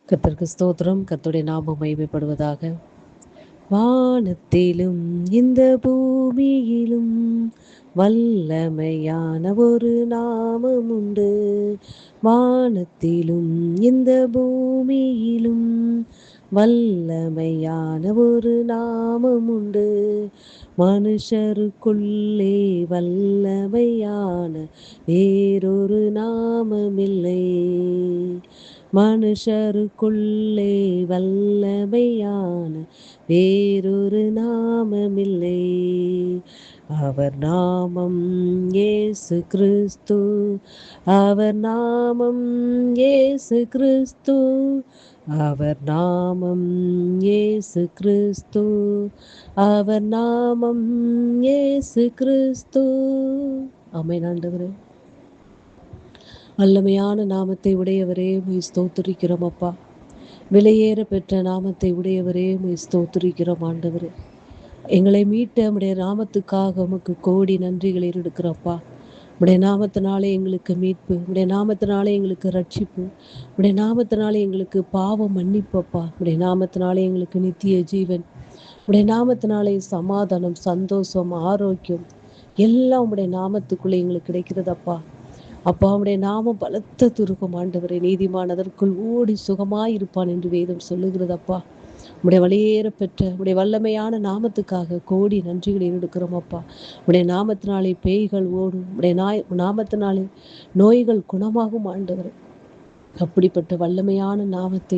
கர்த்தருக்கு ஸ்தோத்திரம். கர்த்தருடைய நாமம் மகிமைப்படுவதாக. வானத்திலும் இந்த பூமியிலும் வல்லமையான ஒரு நாமம் உண்டு. வானத்திலும் இந்த பூமியிலும் வல்லமையான ஒரு நாமம் உண்டு. மனுஷருக்குள்ளே வல்லமையான வேறொரு நாமமில்லை. மனுஷருக்குள்ளே வல்லமையான வேறொரு நாமமில்லை. அவர் நாமம் இயேசு கிறிஸ்து. அவர் நாமம் இயேசு கிறிஸ்து. அவர் நாமம் இயேசு கிறிஸ்து. அவர் நாமம் இயேசு கிறிஸ்து. ஆமென் ஆண்டவரே. வல்லமையான நாமத்தை உடையவரே உம்மை ஸ்தோத்திரிக்கிறோம் அப்பா. விலையேற பெற்ற நாமத்தை உடையவரே உம்மை ஸ்தோத்திரிக்கிறோம் ஆண்டவரே. எங்களை மீட்ட உம்முடைய நாமத்துக்காக உமக்கு கோடி நன்றிகளை எடுக்கிறோம்ப்பா. உம்முடைய நாமத்தினாலே எங்களுக்கு மீட்பு, உம்முடைய நாமத்தினாலே எங்களுக்கு ரட்சிப்பு, உம்முடைய நாமத்தினாலே எங்களுக்கு பாவம் மன்னிப்பப்பா. உம்முடைய நாமத்தினாலே எங்களுக்கு நித்திய ஜீவன், உம்முடைய நாமத்தினாலே சமாதானம், சந்தோஷம், ஆரோக்கியம் எல்லாம் உம்முடைய நாமத்துக்குள்ளே எங்களுக்கு கிடைக்கிறதப்பா. அப்பா உம்முடைய நாமம் பலத்த துருக்கம் ஆண்டவரே. நீதிமான் அதற்குள் ஓடி சுகமாயிருப்பான் என்று வேதம் சொல்லுகிறதப்பா. உம்முடைய வழியேற பெற்ற உம்முடைய வல்லமையான நாமத்துக்காக கோடி நன்றிகளை எடுக்கிறோம் அப்பா. உம்முடைய நாமத்தினாலே பேய்கள் ஓடும், உம்முடைய நாமத்தினாலே நோய்கள் குணமாகும் ஆண்டவரே. அப்படிப்பட்ட வல்லமையான நாமத்தை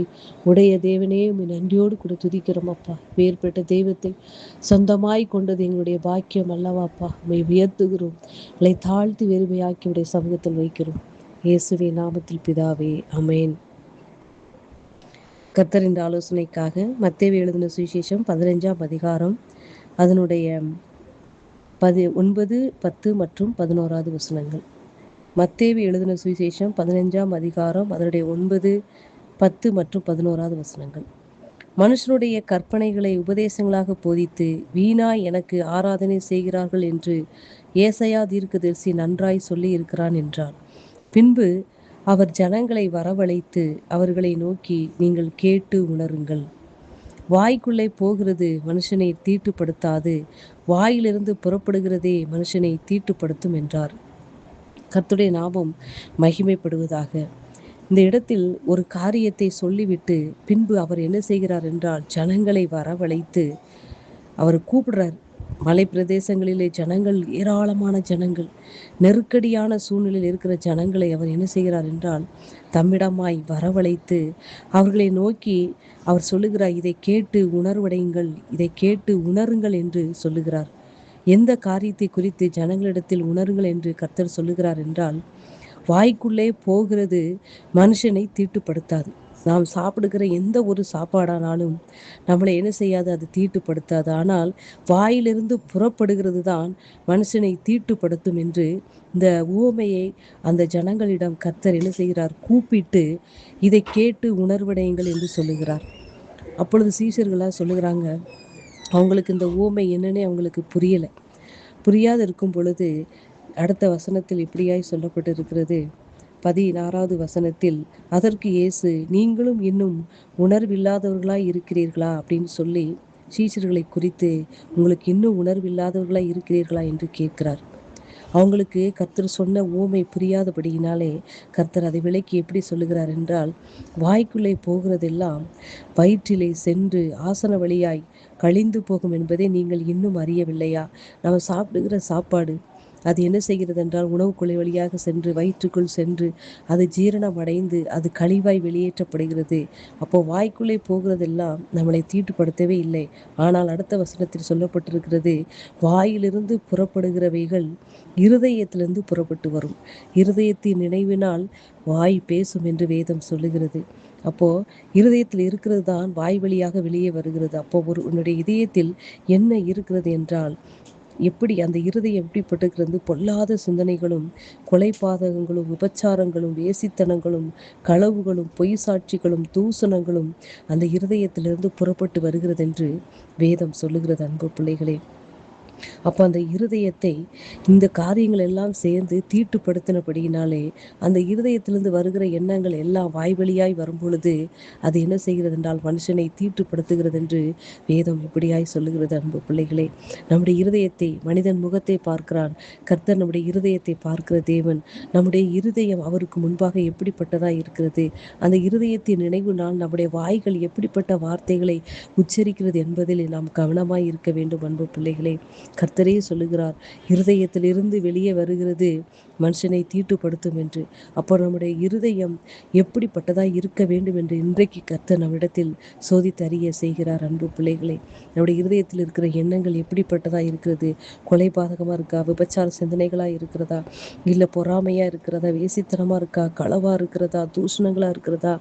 உடைய தேவனே உம்மை நன்றியோடு கூட துதிக்கிறோம் அப்பா. வேறுபட்ட தெய்வத்தை சொந்தமாய் கொண்டது எங்களுடைய பாக்கியம் அல்லவாப்பா. உம்மை உயர்த்துகிறோம், உங்களை தாழ்த்தி வெறுமையாக்கி உடைய சமூகத்தில் வைக்கிறோம். இயேசுவின் நாமத்தில் பிதாவே, ஆமென். கர்த்தரின் ஆலோசனைக்காக மத்தேயு எழுதின சுவிசேஷம் 15ஆம் அதிகாரம் அதனுடைய 9, 10 மற்றும் 11வது வசனங்கள். மத்தேயு எழுதின சுவிசேஷம் 15ஆம் அதிகாரம் அதனுடைய 9, 10 மற்றும் 11வது வசனங்கள். மனுஷனுடைய கற்பனைகளை உபதேசங்களாக போதித்து வீணாய் எனக்கு ஆராதனை செய்கிறார்கள் என்று ஏசாயா தீர்க்கதரிசி நன்றாய் சொல்லி இருக்கிறான் என்றார். பின்பு அவர் ஜனங்களை வரவழைத்து அவர்களை நோக்கி, நீங்கள் கேட்டு உணருங்கள். வாய்க்குள்ளே போகிறது மனுஷனை தீட்டுப்படுத்தாது, வாயிலிருந்து புறப்படுகிறதே மனுஷனை தீட்டுப்படுத்தும் என்றார். கர்த்தருடைய நாமம் மகிமைப்படுவதாக. இந்த இடத்தில் ஒரு காரியத்தை சொல்லிவிட்டு பின்பு அவர் என்ன செய்கிறார் என்றால் ஜனங்களை வரவழைத்து அவர் கூப்பிடுறார். மலை பிரதேசங்களிலே ஜனங்கள், ஏராளமான ஜனங்கள், நெருக்கடியான சூழ்நிலையில் இருக்கிற ஜனங்களை அவர் என்ன செய்கிறார் என்றால் தம்மிடமாய் வரவழைத்து அவர்களை நோக்கி அவர் சொல்லுகிறார், இதை கேட்டு உணர்வடையுங்கள், இதை கேட்டு உணருங்கள் என்று சொல்லுகிறார். எந்த காரியத்தை குறித்து ஜனங்களிடத்தில் உணருங்கள் என்று கர்த்தர் சொல்லுகிறார் என்றால், வாய்க்குள்ளே போகிறது மனுஷனை தீட்டுப்படுத்தாது. நாம் சாப்பிடுகிற எந்த ஒரு சாப்பாடானாலும் நம்மளை என்ன செய்யாது, அது தீட்டுப்படுத்தாது. ஆனால் வாயிலிருந்து புறப்படுகிறது தான் மனுஷனை தீட்டுப்படுத்தும் என்று இந்த உவமையை அந்த ஜனங்களிடம் கர்த்தர் என்ன செய்கிறார், கூப்பிட்டு இதை கேட்டு உணர்வடையுங்கள் என்று சொல்லுகிறார். அப்பொழுது சீஷர்களாக சொல்லுகிறாங்க, அவங்களுக்கு இந்த உவமை என்னன்னே அவங்களுக்கு புரியலை. புரியாது இருக்கும் பொழுது அடுத்த வசனத்தில் இப்படியாய் சொல்லப்பட்டிருக்கிறது. 16வது வசனத்தில், அதற்கு இயேசு, நீங்களும் இன்னும் உணர்வில்லாதவர்களாய் இருக்கிறீர்களா அப்படின்னு சொல்லி சீஷர்களை குறித்து, உங்களுக்கு இன்னும் உணர்வில்லாதவர்களாய் இருக்கிறீர்களா என்று கேட்கிறார். அவங்களுக்கு கர்த்தர் சொன்ன ஊமை புரியாதபடியினாலே கர்த்தர் அதை விலைக்கு எப்படி சொல்லுகிறார் என்றால், வாய்க்குள்ளே போகிறதெல்லாம் வயிற்றிலே சென்று ஆசன வழியாய் கழிந்து போகும் என்பதை நீங்கள் இன்னும் அறியவில்லையா? நம்ம சாப்பிடுகிற சாப்பாடு அது என்ன செய்கிறது என்றால் உணவுக்குள்ளே வழியாக சென்று வயிற்றுக்குள் சென்று அது ஜீரணம் அடைந்து அது கழிவாய் வெளியேற்றப்படுகிறது. அப்போ வாய்க்குள்ளே போகிறதெல்லாம் நம்மளை தீட்டுப்படுத்தவே இல்லை. ஆனால் அடுத்த வசனத்தில் சொல்லப்பட்டிருக்கிறது, வாயிலிருந்து புறப்படுகிறவைகள் இருதயத்திலிருந்து புறப்பட்டு வரும், இருதயத்தின் நினைவினால் வாய் பேசும் என்று வேதம் சொல்லுகிறது. அப்போ இருதயத்தில் இருக்கிறது தான் வாய் வழியாக வெளியே வருகிறது. அப்போ உன்னுடைய இதயத்தில் என்ன இருக்கிறது என்றால், எப்படி அந்த இருதயம் எப்படிப்பட்டிருக்கிறது, பொல்லாத சிந்தனைகளும் கொலைபாதகங்களும் விபச்சாரங்களும் வேசித்தனங்களும் களவுகளும் பொய் சாட்சிகளும் தூசணங்களும் அந்த இருதயத்திலிருந்து புறப்பட்டு வருகிறது என்று வேதம் சொல்லுகிறது. அன்பு பிள்ளைகளே, அப்போ அந்த இருதயத்தை இந்த காரியங்கள் எல்லாம் சேர்ந்து தீட்டுப்படுத்தினபடியினாலே அந்த இருதயத்திலிருந்து வருகிற எண்ணங்கள் எல்லாம் வாய்வழியாய் வரும் பொழுது அது என்ன செய்கிறது என்றால் மனுஷனை தீட்டுப்படுத்துகிறது என்று வேதம் இப்படியாய் சொல்லுகிறது. அன்பு பிள்ளைகளே, நம்முடைய இருதயத்தை, மனிதன் முகத்தை பார்க்கிறான், கர்த்தர் நம்முடைய இருதயத்தை பார்க்கிற தேவன். நம்முடைய இருதயம் அவருக்கு முன்பாக எப்படிப்பட்டதா இருக்கிறது, அந்த இருதயத்தின் நினைவுனால் நம்முடைய வாய்கள் எப்படிப்பட்ட வார்த்தைகளை உச்சரிக்கிறது என்பதில் நாம் கவனமாய் இருக்க வேண்டும். அன்பு பிள்ளைகளே, கர்த்தரே சொல்லுகிறார், இருதயத்திலிருந்து வெளியே வருகிறது மனுஷனை தீட்டுப்படுத்தும் என்று. அப்போ நம்முடைய இருதயம் எப்படிப்பட்டதாய் இருக்க வேண்டும் என்று இன்றைக்கு கர்த்தர் நம்மிடத்தில் சோதித்தறிய செய்கிறார். அன்பு பிள்ளைகளே, நம்முடைய இருதயத்தில் இருக்கிற எண்ணங்கள் எப்படிப்பட்டதா இருக்கிறது? கொலைபாதகமா இருக்கா? விபச்சார சிந்தனைகளா இருக்கிறதா? இல்லை பொறாமையா இருக்கிறதா? வேசித்தனமா இருக்கா? களவா இருக்கிறதா? தூஷணங்களா இருக்கிறதா?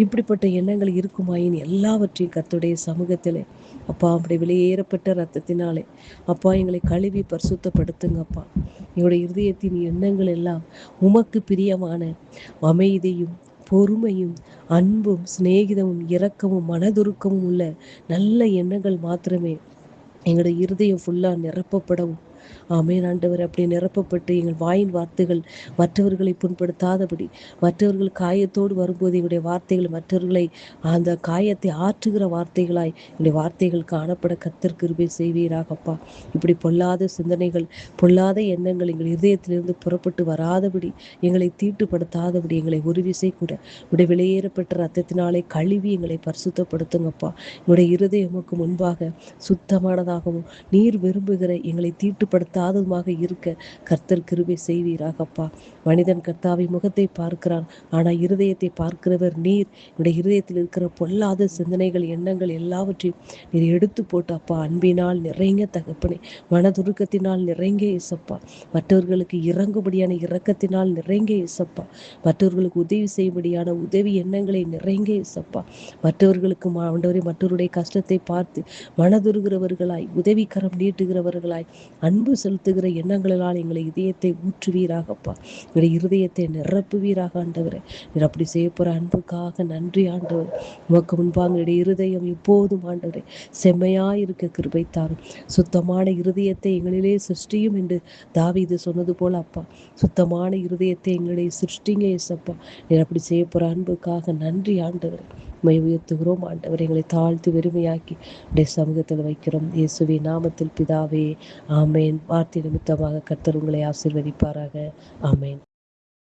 இப்படிப்பட்ட எண்ணங்கள் இருக்குமாயின் எல்லாவற்றையும் கர்த்தருடைய சமூகத்திலே, அப்பா, அப்படி வெளியேறப்பட்ட ரத்தத்தினாலே அப்பா எங்களை கழுவி பரிசுத்தப்படுத்துங்கப்பா. எங்களுடைய இருதயத்தின் எண்ணங்கள் எல்லாம் உமக்கு பிரியமான அமைதியும் பொறுமையும் அன்பும் சிநேகிதமும் இரக்கமும் மனதுருக்கமும் உள்ள நல்ல எண்ணங்கள் மாத்திரமே எங்களுடைய இருதயம் ஃபுல்லாக நிரப்பப்படவும். ஆமென் ஆண்டவர். அப்படி நிரப்பப்பட்டு எங்கள் வாயின் வார்த்தைகள் மற்றவர்களை புண்படுத்தாதபடி, மற்றவர்கள் காயத்தோடு வரும்போது எங்களுடைய வார்த்தைகள் மற்றவர்களை அந்த காயத்தை ஆற்றுகிற வார்த்தைகளாய் எங்களுடைய வார்த்தைகள் காணப்பட கர்த்தர் கிருபை செய்வீராகப்பா. இப்படி பொல்லாத சிந்தனைகள், பொல்லாத எண்ணங்கள் எங்கள் இதயத்திலிருந்து புறப்பட்டு வராதபடி, எங்களை தீட்டுப்படுத்தாதபடி எங்களை ஒரு விசை கூட உடைய வெளியேறப்பட்ட ரத்தத்தினாலே கழுவி எங்களை பரிசுத்தப்படுத்துங்கப்பா. எங்களுடைய இருதயமுக்கு முன்பாக சுத்தமானதாகவும் நீர் விரும்புகிற எங்களை தீட்டுப்படுத்தாததுமாக இருக்க கர்த்தர் கிருபை செய்வீராகப்பா. மனிதன் கர்த்தாவை முகத்தை பார்க்கிறான், ஆனால் இருதயத்தை பார்க்கிறவர் நீர். என்னுடைய இருதயத்தில் இருக்கிற பொல்லாத சிந்தனைகள், எண்ணங்கள் எல்லாவற்றையும் நீர் எடுத்து போட்டு அப்பா அன்பினால் நிறைங்க தகப்பனே, மனதுருக்கத்தினால் நிறைங்க இயேசப்பா, மற்றவர்களுக்கு இறங்கும்படியான இரக்கத்தினால் நிறைங்க இயேசப்பா, மற்றவர்களுக்கு உதவி செய்யும்படியான உதவி எண்ணங்களை நிறைங்க இயேசப்பா, மற்றவர்களுக்கு ஆண்டவரே மற்றவருடைய கஷ்டத்தை பார்த்து மனதுருகிறவர்களாய், உதவிக்கரம் நீட்டுகிறவர்களாய், அன்பு செலுத்துகிற எண்ணங்களால் எங்களை இதயத்தை ஊற்றுவீராகப்பா. எங்களுடைய இருதயத்தை நிரப்புவீராக ஆண்டவரே. நீர் அப்படி செய்ய போற அன்புக்காக நன்றி ஆண்டவர். உமக்கு முன்பாக எங்களுடைய இருதயம் இப்போதும் ஆண்டவரே செம்மையாயிருக்க கிருபை தாரும். சுத்தமான இருதயத்தை எங்களிலே சிருஷ்டியும் என்று தாவீது சொன்னது போல அப்பா, சுத்தமான இருதயத்தை எங்களுடைய சிருஷ்டிங்க இயேசப்பா. நீர் அப்படி செய்ய போற அன்புக்காக நன்றி ஆண்டவரே. மை உயர்த்துகிறோம் ஆண்டவர். எங்களை தாழ்த்து வெறுமையாக்கி உடைய சமூகத்தில் வைக்கிறோம். இயேசுவின் நாமத்தில் பிதாவே, ஆமேன். வார்த்தை நிமித்தமாக கர்த்தர் உங்களை ஆசீர்வதிப்பாராக. ஆமேன்.